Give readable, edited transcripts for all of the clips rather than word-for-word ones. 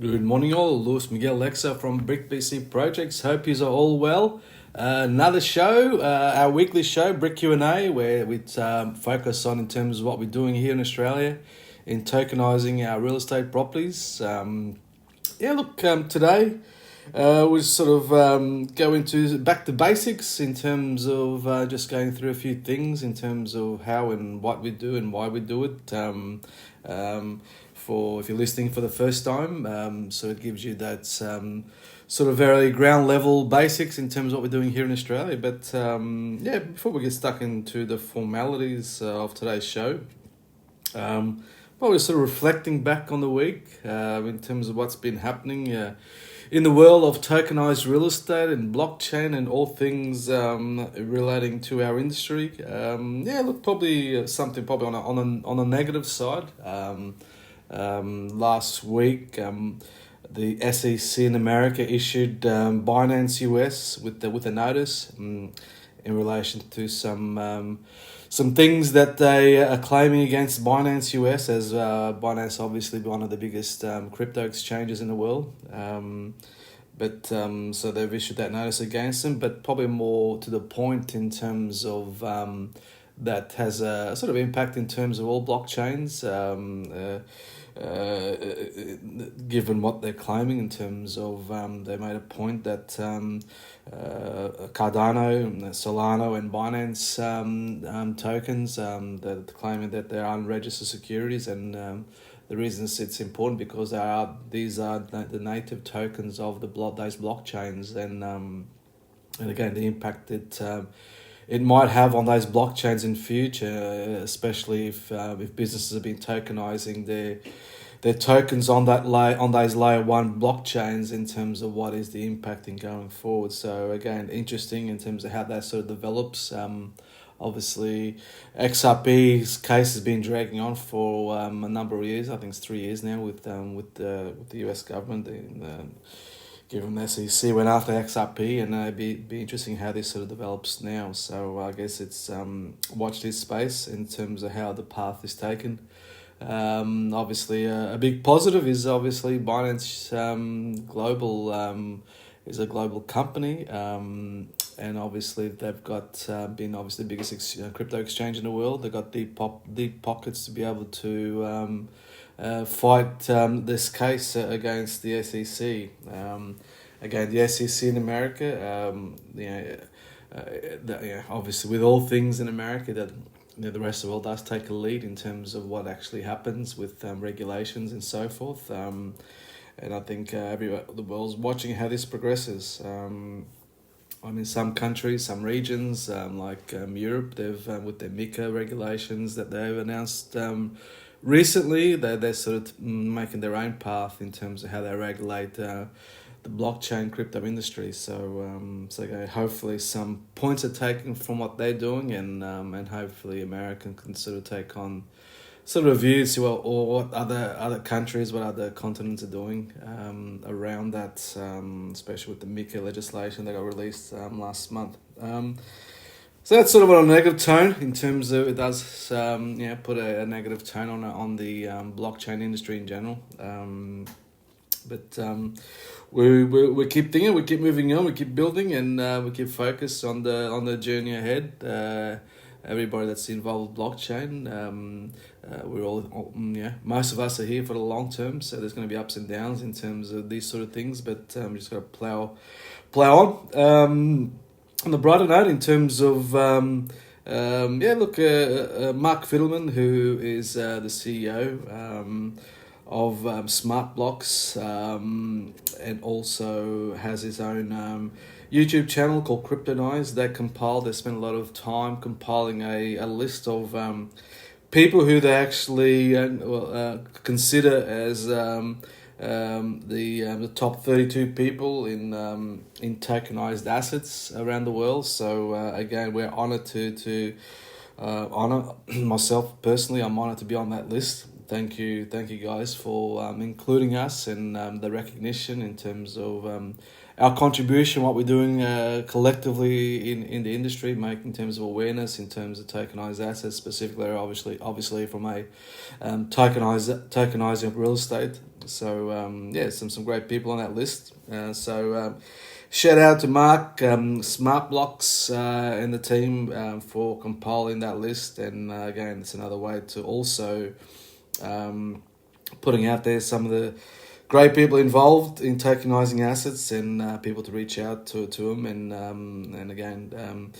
Good morning all, Miguel, Aleixo from BRIK BC Projects. Hope you are all well. Another show, our weekly show, BRIK Q&A, where we focus on in terms of what we're doing here in Australia in tokenising our real estate properties. Today we sort of go into back to basics in terms of just going through a few things in terms of how and what we do and why we do it. For if you're listening for the first time, so it gives you that sort of very ground level basics in terms of what we're doing here in Australia. But before we get stuck into the formalities of today's show, we're sort of reflecting back on the week in terms of what's been happening in the world of tokenized real estate and blockchain and all things relating to our industry. Probably something on a negative side. Last week, the SEC in America issued Binance US with a notice in relation to some things that they are claiming against Binance US, as Binance obviously one of the biggest crypto exchanges in the world. So they've issued that notice against them, but probably more to the point in terms of that has a sort of impact in terms of all blockchains. Given what they're claiming in terms of they made a point that Cardano, Solano and Binance tokens they're claiming that they're unregistered securities, and the reason it's important because these are the native tokens of those blockchains, and again the impact that it might have on those blockchains in future, especially if businesses have been tokenizing their tokens on those layer one blockchains in terms of what is the impact in going forward. So again, interesting in terms of how that sort of develops. Obviously, XRP's case has been dragging on for a number of years. I think it's 3 years now with the US government. Given the SEC went after XRP, and it'd be interesting how this sort of develops now. So I guess it's watch this space in terms of how the path is taken. Obviously, a big positive is obviously Binance Global is a global company, and obviously they've got been obviously the biggest crypto exchange in the world. They've got deep pockets to be able to fight this case against the SEC. Again, the SEC in America, obviously with all things in America, that the rest of the world does take a lead in terms of what actually happens with regulations and so forth. And I think the world's watching how this progresses. Some countries, some regions, like Europe, they've with their MiCA regulations that they've announced recently, they're sort of making their own path in terms of how they regulate the blockchain crypto industry. So hopefully some points are taken from what they're doing, and hopefully America can sort of take on sort of views or what other countries, what other continents are doing around that, especially with the MiCA legislation that got released last month. So that's sort of on a negative tone in terms of it does put a negative tone on the blockchain industry in general. We keep thinking, we keep moving on, we keep building, and we keep focused on the journey ahead. Everybody that's involved with blockchain, we're all most of us are here for the long term, so there's going to be ups and downs in terms of these sort of things, but we just got to plow on. On the brighter note, in terms of Mark Fiddleman, who is the CEO of Smart Blocks, and also has his own YouTube channel called Cryptonize. They spent a lot of time compiling a list of people who they actually consider as the top 32 people in tokenized assets around the world. So again, we're honored to honor myself personally. I'm honored to be on that list. Thank you guys for including us and the recognition in terms of our contribution, what we're doing collectively in the industry, making in terms of awareness, in terms of tokenized assets, specifically, obviously from a tokenizing of real estate. Yeah, some great people on that list. Shout out to Mark, Smart Blocks, and the team for compiling that list. And again, it's another way to also putting out there some of the great people involved in tokenizing assets and people to reach out to them and again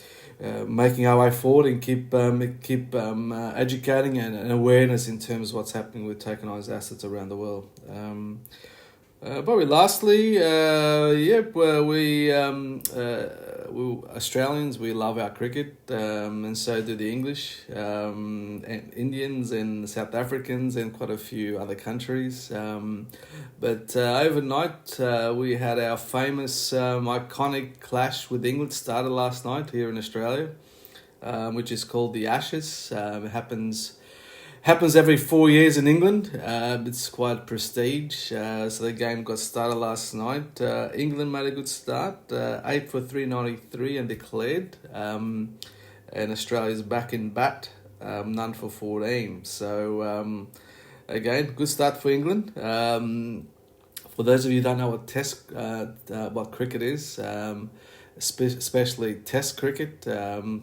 making our way forward and keep educating and awareness in terms of what's happening with tokenized assets around the world. Probably lastly, we Australians, we love our cricket, and so do the English, and Indians and South Africans and quite a few other countries. But overnight, we had our famous, iconic clash with England started last night here in Australia, which is called the Ashes. It happens every 4 years in England. It's quite prestige. So the game got started last night. England made a good start, 8 for 393 and declared. And Australia's back in bat, none for 14. So again, good start for England. For those of you who don't know what cricket is, especially Test cricket.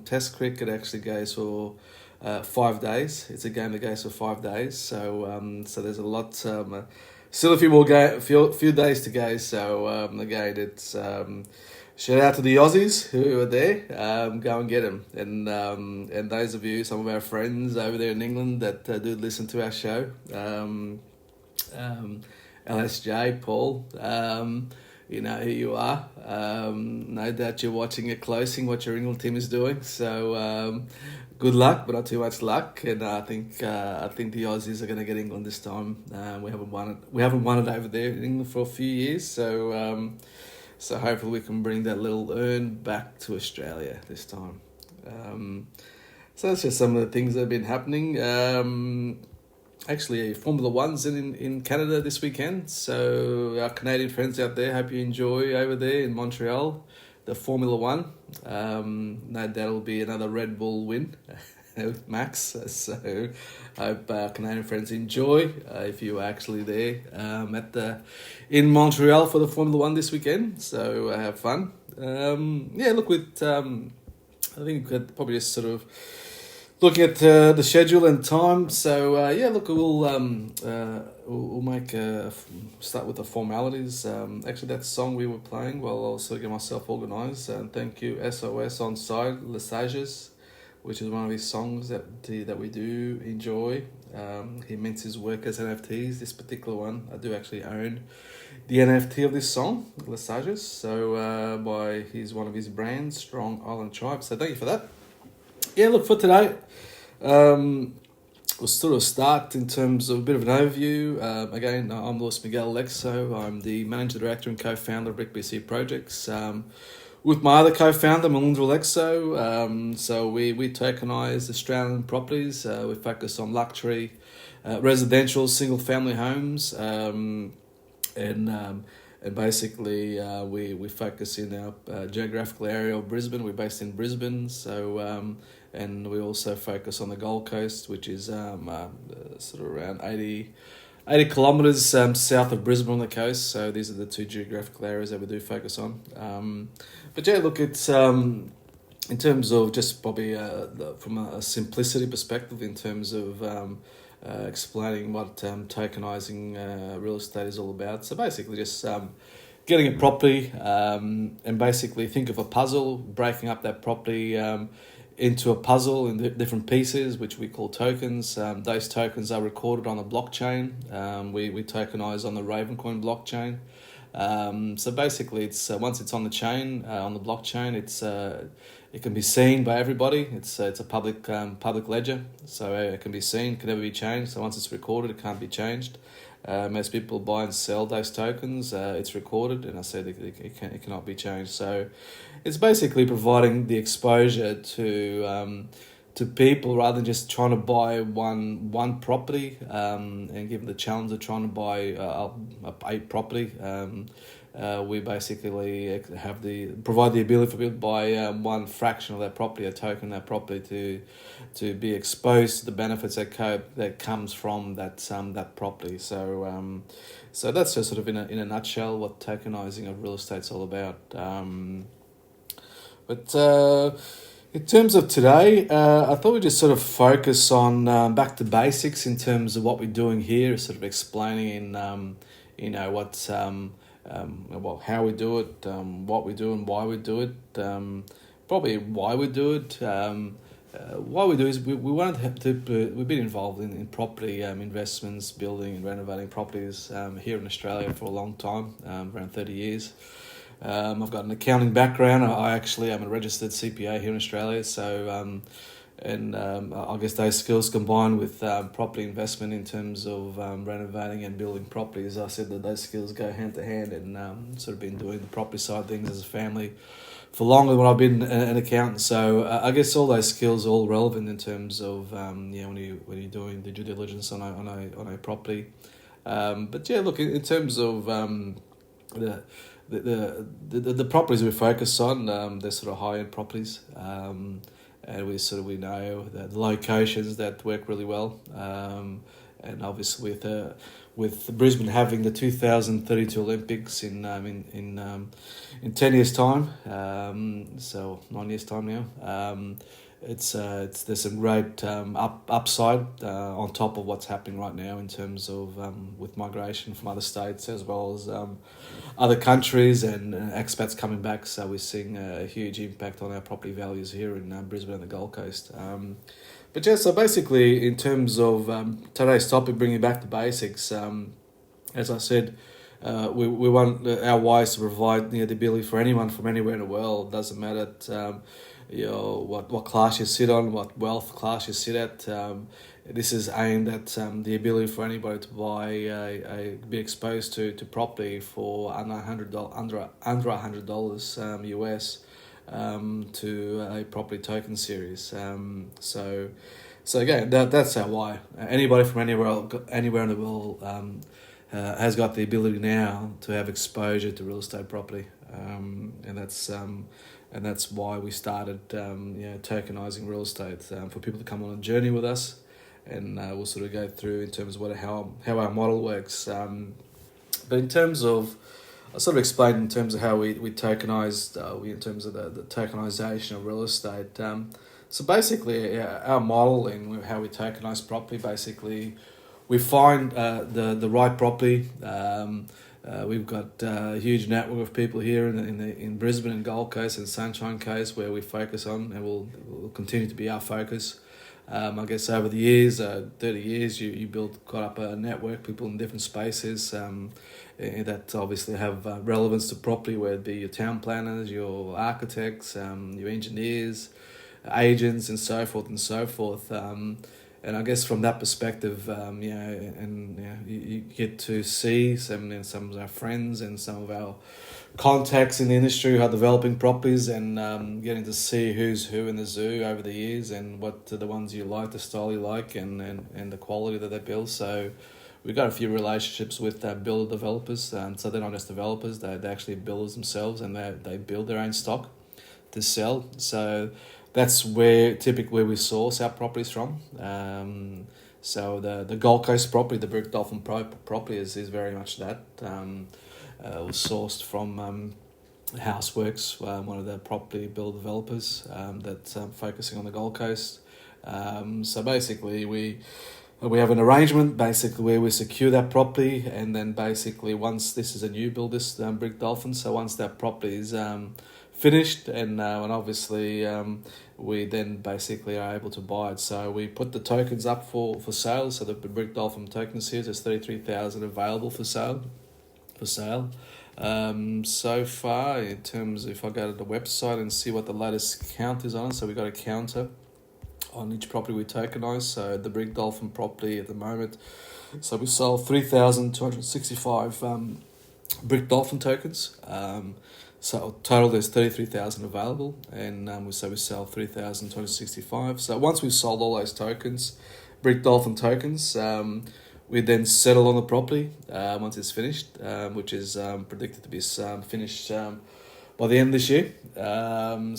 Test cricket actually goes for 5 days. It's a game that goes for 5 days. So there's a lot. Still a few days to go. So again, it's shout out to the Aussies who are there. Go and get them. And those of you, some of our friends over there in England that do listen to our show. LSJ, Paul, you know who you are. No doubt you're watching it closely, what your England team is doing. So good luck, but not too much luck. And I think the Aussies are going to get England this time. We haven't won it over there in England for a few years. So hopefully we can bring that little urn back to Australia this time. So that's just some of the things that have been happening. Actually, Formula One's in Canada this weekend. So our Canadian friends out there, hope you enjoy over there in Montreal, the Formula One. No doubt it'll be another Red Bull win with Max. So hope our Canadian friends enjoy if you are actually there in Montreal for the Formula One this weekend. So have fun. I think we could probably just sort of looking at the schedule and time, so we'll make start with the formalities. Actually, that song we were playing while also get myself organised. And thank you, SOS on side, Lesages, which is one of his songs that we do enjoy. He mints his work as NFTs. This particular one, I do actually own the NFT of this song, Lesages. So by one of his brands, Strong Island Tribe. So thank you for that. Yeah, look, for today, we'll sort of start in terms of a bit of an overview. Again, I'm Miguel Aleixo. I'm the Managing Director and Co-Founder of BRIK BC Projects. With my other co-founder, Melinda Aleixo. So we tokenize Australian properties. We focus on luxury, residential, single-family homes, and basically we focus in our geographical area of Brisbane. We're based in Brisbane, so and we also focus on the Gold Coast, which is sort of around 80 kilometres south of Brisbane on the coast. So these are the two geographical areas that we do focus on. But yeah, look, it's in terms of just probably from a simplicity perspective, in terms of explaining what tokenizing real estate is all about. So basically just getting a property and basically think of a puzzle, breaking up that property into a puzzle in different pieces, which we call tokens. Those tokens are recorded on the blockchain. We tokenize on the Ravencoin blockchain. So basically, it's once it's on the chain, on the blockchain, it can be seen by everybody. It's a public ledger, so it can be seen, can never be changed. So once it's recorded, it can't be changed. Most people buy and sell those tokens. It's recorded, and I said it cannot be changed. So it's basically providing the exposure to to people rather than just trying to buy one property and give them the challenge of trying to buy a property. We basically provide the ability for people to buy one fraction of that property, a token of that property, to be exposed to the benefits that comes from that property. So that's just sort of in a nutshell what tokenizing of real estate's all about. In terms of today, I thought we'd just sort of focus on back to basics in terms of what we're doing here, sort of explaining what's how we do it, what we do and why we do it. Probably why we do it. Why we do is we wanted we've been involved in property investments, building and renovating properties here in Australia for a long time, around 30 years. I've got an accounting background. I actually am a registered CPA here in Australia, so I guess those skills combined with property investment in terms of renovating and building properties, I said that those skills go hand to hand, and sort of been doing the property side of things as a family for longer than I've been an accountant. So I guess all those skills are all relevant in terms of when you're doing the due diligence on a property. But yeah, look, in terms of the properties we focus on, they're sort of high-end properties, and we know the locations that work really well, and obviously with Brisbane having the 2032 Olympics in 10 years time, so 9 years time now. There's some great upside on top of what's happening right now in terms of with migration from other states as well as other countries and expats coming back. So we're seeing a huge impact on our property values here in Brisbane and the Gold Coast. But yeah, so basically in terms of today's topic, bringing back to basics, as I said, we want our wise to provide the ability for anyone from anywhere in the world. Doesn't matter what class you sit on, what wealth class you sit at. This is aimed at the ability for anybody to buy be exposed to property for under $100 US to a property token series. So again, that's our why. Anybody from anywhere in the world has got the ability now to have exposure to real estate property, and that's why we started tokenizing real estate for people to come on a journey with us, and we'll sort of go through in terms of how our model works. But in terms of, I sort of explained in terms of how we tokenized, in terms of the tokenization of real estate. So basically, our model and how we tokenize property, basically, we find the right property. We've got a huge network of people here in Brisbane and Gold Coast and Sunshine Coast where we focus on, and will continue to be our focus. I guess over the years, 30 years, you build quite up a network, people in different spaces that obviously have relevance to property, whether it be your town planners, your architects, your engineers, agents, and so forth and so forth. And I guess from that perspective, you get to see some of our friends and some of our contacts in the industry who are developing properties, and getting to see who's who in the zoo over the years, and what are the ones you like, the style you like, and the quality that they build. So we've got a few relationships with builder developers. So they're not just developers; they're actually builders themselves, and they build their own stock to sell. So that's typically we source our properties from. So the Gold Coast property, the BRIK property is very much that. Was sourced from Houseworks, one of the property build developers that's focusing on the Gold Coast. So basically we have an arrangement basically where we secure that property, and then basically once this is a new build, this BRIK Dolphin, so once that property is finished and obviously we then basically are able to buy it. So we put the tokens up for sale. So the BRIK Dolphin token series, there's 33,000 available for sale. So far, in terms of, if I go to the website and see what the latest count is on, so we got a counter on each property we tokenize. So the BRIK Dolphin property at the moment, so we sold 3,265 BRIK Dolphin tokens. So total there's 33,000 available, and we sell 3,265. So once we've sold all those tokens, BRIK Dolphin tokens, we then settle on the property once it's finished, which is predicted to be finished by the end of this year. Then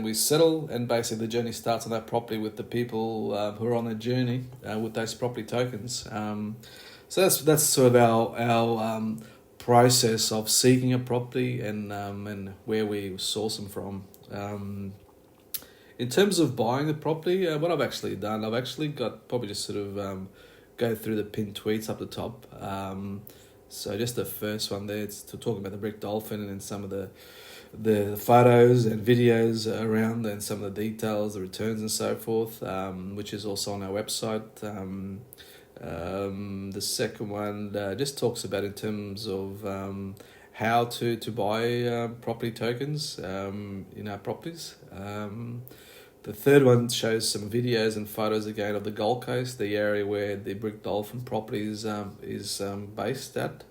we settle, and basically the journey starts on that property with the people who are on the journey with those property tokens. So that's sort of our process of seeking a property and where we source them from. In terms of buying the property, what I've actually done, I've actually got probably just sort of go through the pinned tweets up the top. So just the first one there, it's to talk about the BRIK Dolphin and then some of the photos and videos around and some of the details, the returns and so forth, which is also on our website. The second one just talks about in terms of how to buy property tokens in our properties. The third one shows some videos and photos again of the Gold Coast, the area where the BRIK Dolphin property is based at,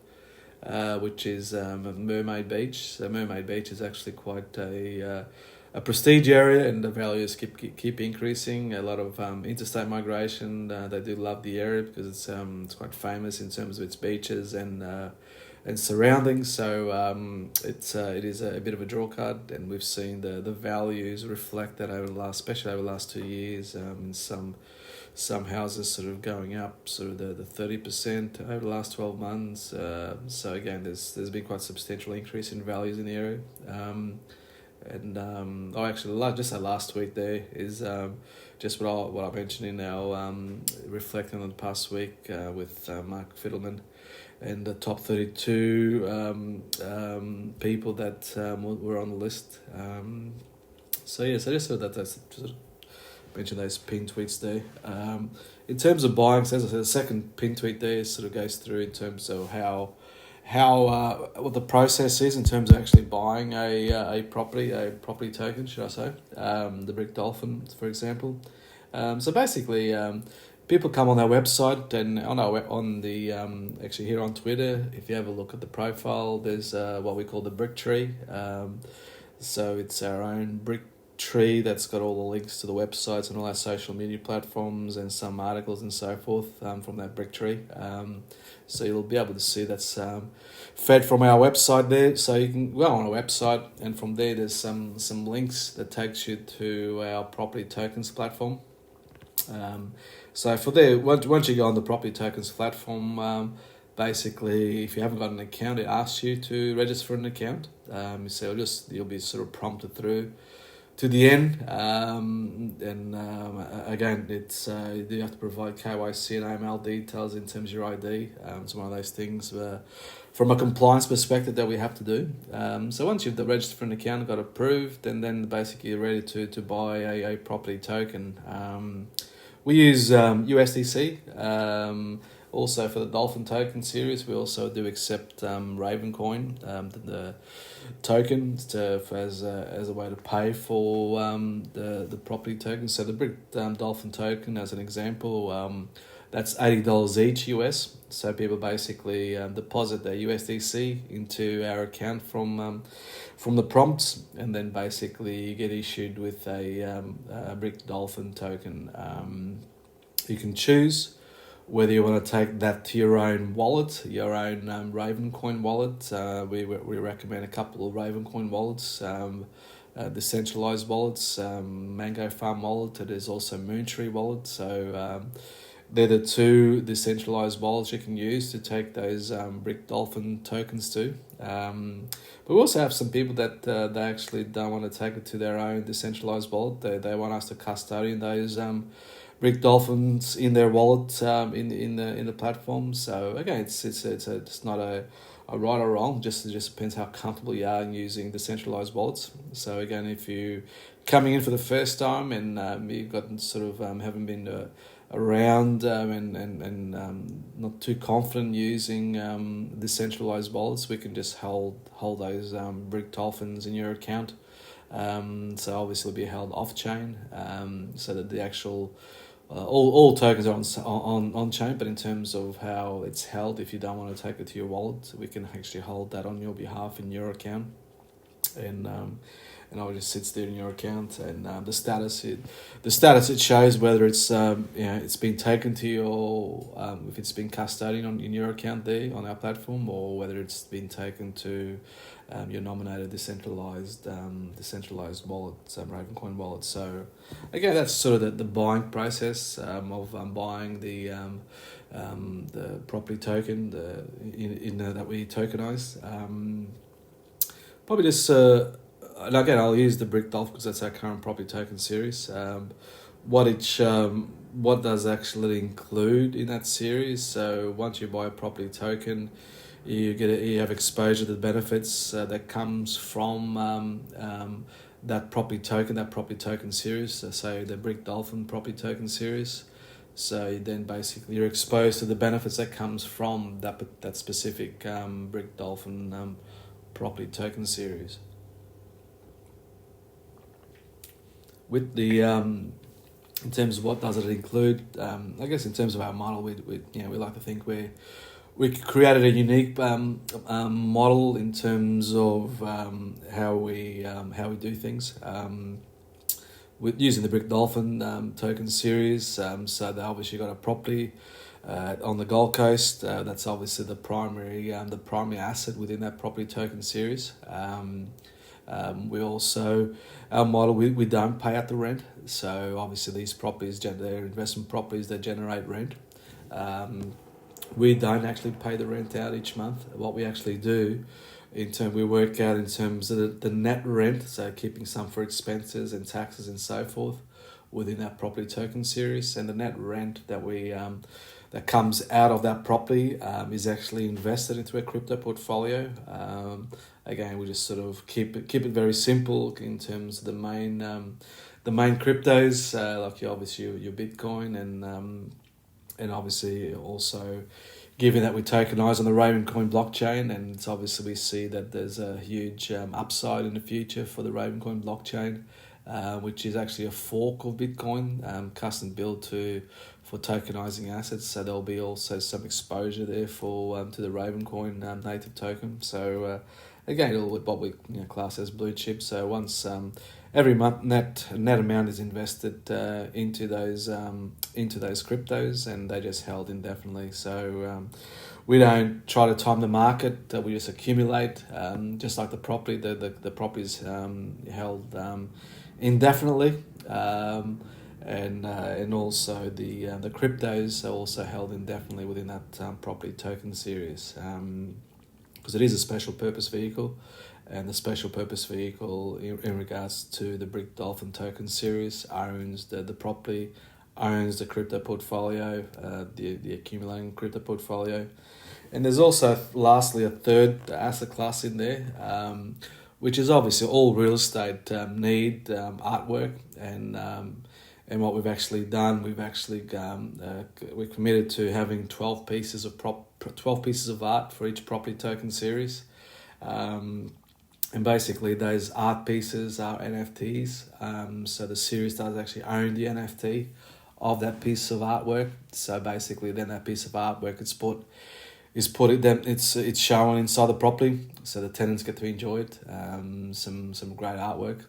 which is Mermaid Beach. So Mermaid Beach is actually quite a prestige area, and the values keep increasing. A lot of interstate migration. They do love the area because it's quite famous in terms of its beaches and surroundings. So it is a bit of a draw card, and we've seen the values reflect that especially over the last 2 years. In some houses sort of going up sort of the 30% over the last 12 months. So again, there's been quite a substantial increase in values in the area. Just that last tweet there is just what I mentioned in our reflecting on the past week with Mark Fiddleman and the top 32 people that were on the list. So I just thought that's sort of mention those pin tweets there. In terms of buying, so as I said, the second pin tweet there sort of goes through in terms of how what the process is in terms of actually buying a property token, should I say, the BRIK Dolphin, for example. So basically, people come on our website and actually here on Twitter. If you have a look at the profile, there's what we call the BRIK tree. So it's our own BRIK tree that's got all the links to the websites and all our social media platforms and some articles and so forth from that BRIK tree. So you'll be able to see that's fed from our website there. So you can go on our website, and from there there's some links that takes you to our property tokens platform. So for there, once you go on the property tokens platform, basically, if you haven't got an account, it asks you to register for an account. So you'll be sort of prompted through to the end, again, it's you do have to provide KYC and AML details in terms of your ID. It's one of those things from a compliance perspective that we have to do. So once you've registered for an account, got approved, and then basically you're ready to buy a property token. We use USDC. Also for the Dolphin token series, we also do accept Ravencoin, the token as a way to pay for the property token. So the BRIK Dolphin token, as an example, that's $80 each US. So people basically deposit their USDC into our account from the prompts, and then basically you get issued with a BRIK Dolphin token. You can choose whether you want to take that to your own wallet, your own Ravencoin wallet. We recommend a couple of Ravencoin wallets, decentralized wallets, Mango Farm wallet. There's also Moontree wallet. So they're the two decentralized wallets you can use to take those BRIK Dolphin tokens to. But we also have some people that they actually don't want to take it to their own decentralized wallet. They want us to custodian those BRIK Dolphins in their wallet in the platform. So again, it's not a right or wrong. Just depends how comfortable you are in using decentralized wallets. So again, if you coming in for the first time and you've got sort of haven't been around and not too confident using decentralized wallets, we can just hold those BRIK Dolphins in your account. So obviously it'll be held off chain, so that the actual all tokens are on chain, but in terms of how it's held, if you don't want to take it to your wallet, we can actually hold that on your behalf in your account, and it just sits there in your account, and the status it shows whether it's it's been taken to your if it's been custodied in your account there on our platform, or whether it's been taken to your nominated decentralized wallet, Ravencoin wallet. So again, that's sort of the buying process of buying the property token that we tokenize. Probably just and again, I'll use the BRIK Dolphin because that's our current property token series. What does actually include in that series? So once you buy a property token, you have exposure to the benefits that comes from that property token series. So the BRIK Dolphin property token series. So then basically you're exposed to the benefits that comes from that specific BRIK Dolphin property token series. With the in terms of what does it include, I guess in terms of our model, we like to think we created a unique model in terms of how we do things. With using the BRIK Dolphin token series, so they obviously got a property on the Gold Coast. That's obviously the primary asset within that property token series. We also, our model, we don't pay out the rent. So obviously these properties, they're investment properties, they generate rent. We don't actually pay the rent out each month. What we actually do, we work out in terms of the net rent, so keeping some for expenses and taxes and so forth within that property token series, and the net rent that we that comes out of that property is actually invested into a crypto portfolio. Again, we just sort of keep it very simple in terms of the main cryptos, like your Bitcoin and obviously also, given that we tokenize on the Ravencoin blockchain, and it's obviously we see that there's a huge upside in the future for the Ravencoin blockchain, which is actually a fork of Bitcoin, custom built for tokenizing assets. So there'll be also some exposure there for to the Ravencoin native token. So again, what we class as blue chip. So once every month net amount is invested into those cryptos, and they just held indefinitely. So we don't try to time the market. We just accumulate, just like the property. The property's held indefinitely, and also the cryptos are also held indefinitely within that property token series, because it is a special purpose vehicle, and the special purpose vehicle in regards to the BRIK Dolphin token series owns the property, owns the crypto portfolio, the accumulating crypto portfolio. And there's also lastly a third asset class in there, which is obviously all real estate need artwork, and what we've actually done, we're committed to having 12 pieces of art for each property token series, and basically those art pieces are NFTs. So the series does actually own the NFT of that piece of artwork. So basically, then that piece of artwork it's shown inside the property, so the tenants get to enjoy it. Some great artwork,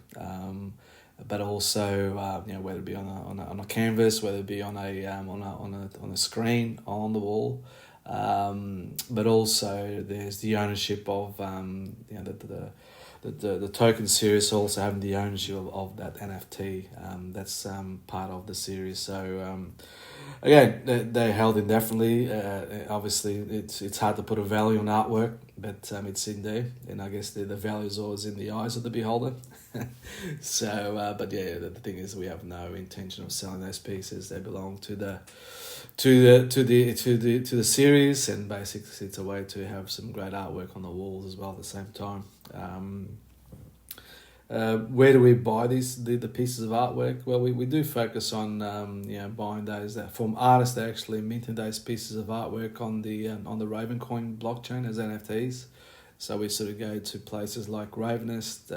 but also whether it be on a canvas, whether it be on a screen on the wall, but also there's the ownership of the token series also having the ownership of that NFT. That's part of the series. So again, they're held indefinitely. Obviously, it's hard to put a value on artwork, but it's in there, and I guess the value is always in the eyes of the beholder. So, but yeah, the thing is, we have no intention of selling those pieces. They belong to the series, and basically, it's a way to have some great artwork on the walls as well at the same time. Where do we buy the pieces of artwork? Well, we do focus on buying those from artists that actually minted those pieces of artwork on the Ravencoin blockchain as NFTs. So we sort of go to places like Ravenist,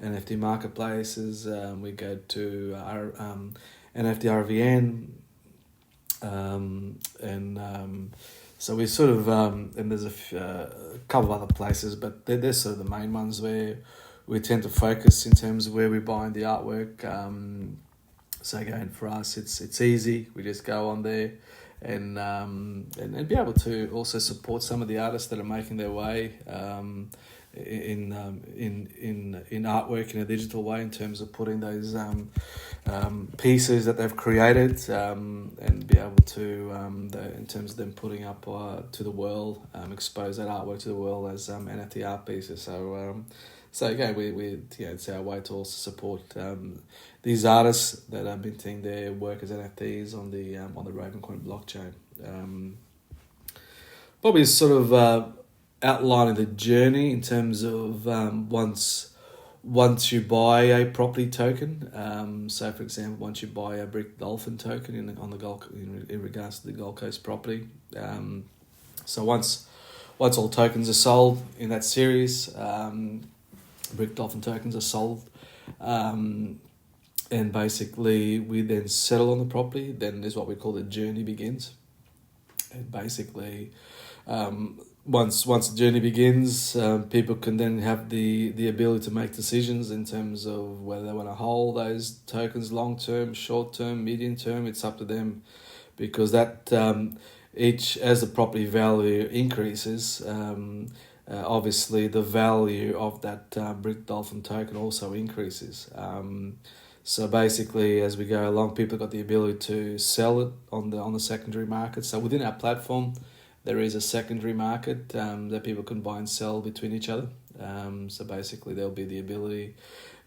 NFT marketplaces. We go to our NFT RVN, so we sort of and there's a couple of other places, but they're sort of the main ones where we tend to focus in terms of where we're buying the artwork. So again, for us, it's easy. We just go on there and be able to also support some of the artists that are making their way in artwork in a digital way, in terms of putting those pieces that they've created and be able to in terms of them putting up to the world, expose that artwork to the world as NFT art pieces. So again, we it's our way to also support these artists that are minting their work as NFTs on the Ravencoin blockchain. Probably sort of outlining the journey in terms of once you buy a property token. So for example, once you buy a BRIK Dolphin token in regards to the Gold Coast property. So once all tokens are sold in that series, BRIK Dolphin tokens are sold, and basically we then settle on the property. Then is what we call the journey begins. And basically, once the journey begins, people can then have the ability to make decisions in terms of whether they want to hold those tokens long term, short term, medium term. It's up to them, because that as the property value increases, obviously the value of that BRIK Dolphin token also increases. So basically, as we go along, people got the ability to sell it on the secondary market. So within our platform, there is a secondary market that people can buy and sell between each other. So basically, there'll be the ability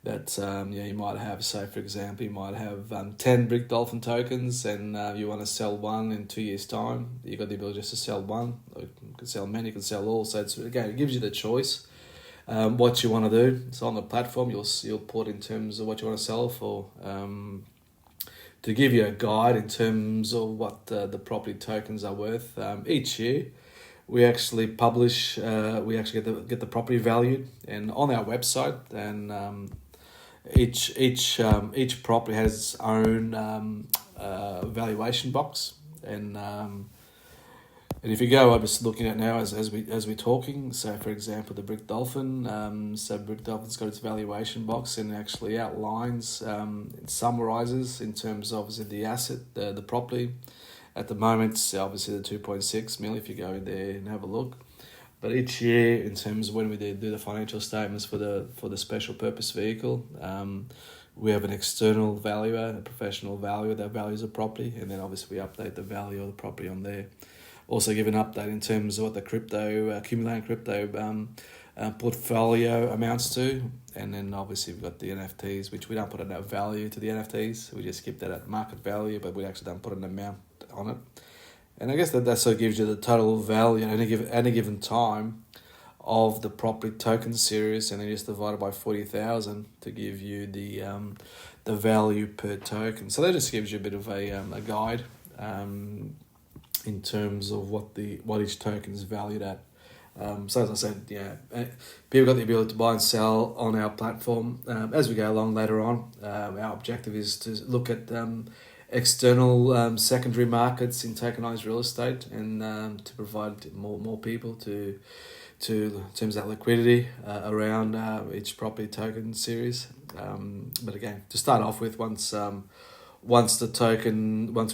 that you might have, say for example, you might have 10 BRIK Dolphin tokens, and you want to sell one in 2 years' time. You got the ability just to sell one. Or you can sell many, you can sell all. So it gives you the choice. What you want to do. So on the platform, you'll put in terms of what you want to sell for, to give you a guide in terms of what the property tokens are worth. Each year, we actually publish. We actually get the property valued, and on our website, and each property has its own valuation box, and if you go, I'm just looking at now as we're talking. So, for example, the BRIK Dolphin. So BRIK Dolphin's got its valuation box, and actually outlines, it summarises in terms of obviously the asset, the property. At the moment, obviously the 2.6 mil. If you go in there and have a look, but each year, in terms of when we do the financial statements for the special purpose vehicle, we have an external valuer, a professional valuer that values a property, and then obviously we update the value of the property on there. Also give an update in terms of what the accumulating crypto portfolio amounts to. And then obviously we've got the NFTs, which we don't put a value to the NFTs. We just keep that at market value, but we actually don't put an amount on it. And I guess that sort of gives you the total value at any given time of the property token series, and then just divided by 40,000 to give you the value per token. So that just gives you a bit of a guide in terms of what each token is valued at. So as I said, people got the ability to buy and sell on our platform. As we go along later on, our objective is to look at external secondary markets in tokenized real estate, and to provide more people to in terms of that liquidity around each property token series. But again, to start off with, once we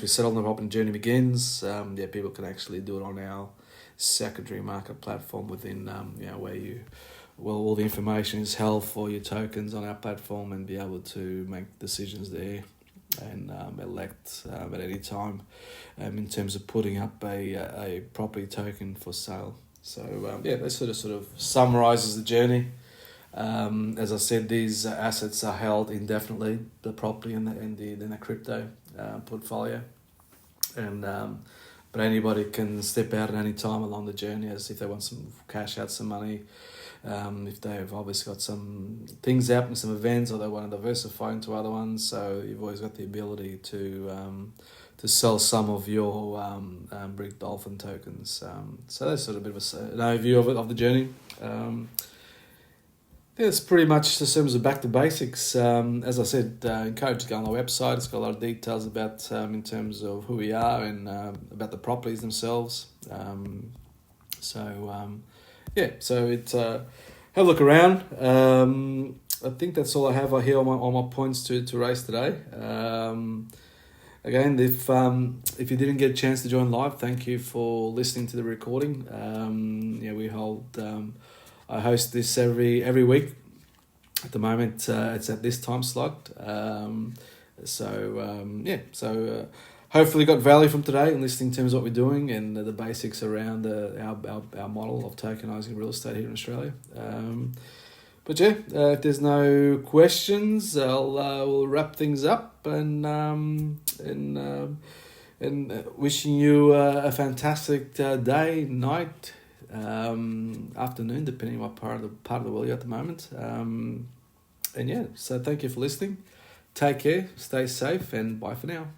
settle on the property journey begins, people can actually do it on our secondary market platform within where all the information is held for your tokens on our platform, and be able to make decisions there and elect at any time in terms of putting up a property token for sale. So that sort of summarises the journey. As I said, these assets are held indefinitely, the property and the crypto portfolio, and but anybody can step out at any time along the journey, as if they want some cash out, some money, if they've obviously got some things happening, some events, or they want to diversify into other ones. So you've always got the ability to sell some of your BRIK Dolphin tokens. So that's sort of a bit of an overview of the journey. Yeah, it's pretty much the same as back to basics. As I said, encourage to go on the website. It's got a lot of details about in terms of who we are and about the properties themselves. So it's have a look around. I think that's all I have here on my points to raise today. Again, if you didn't get a chance to join live, thank you for listening to the recording. We hold. I host this every week. At the moment, it's at this time slot. Hopefully got value from today and listening in terms of what we're doing and the basics around our model of tokenizing real estate here in Australia. If there's no questions, we'll wrap things up and wishing you a fantastic day, night, afternoon, depending on what part of the world you're at the moment. So thank you for listening. Take care, stay safe, and bye for now.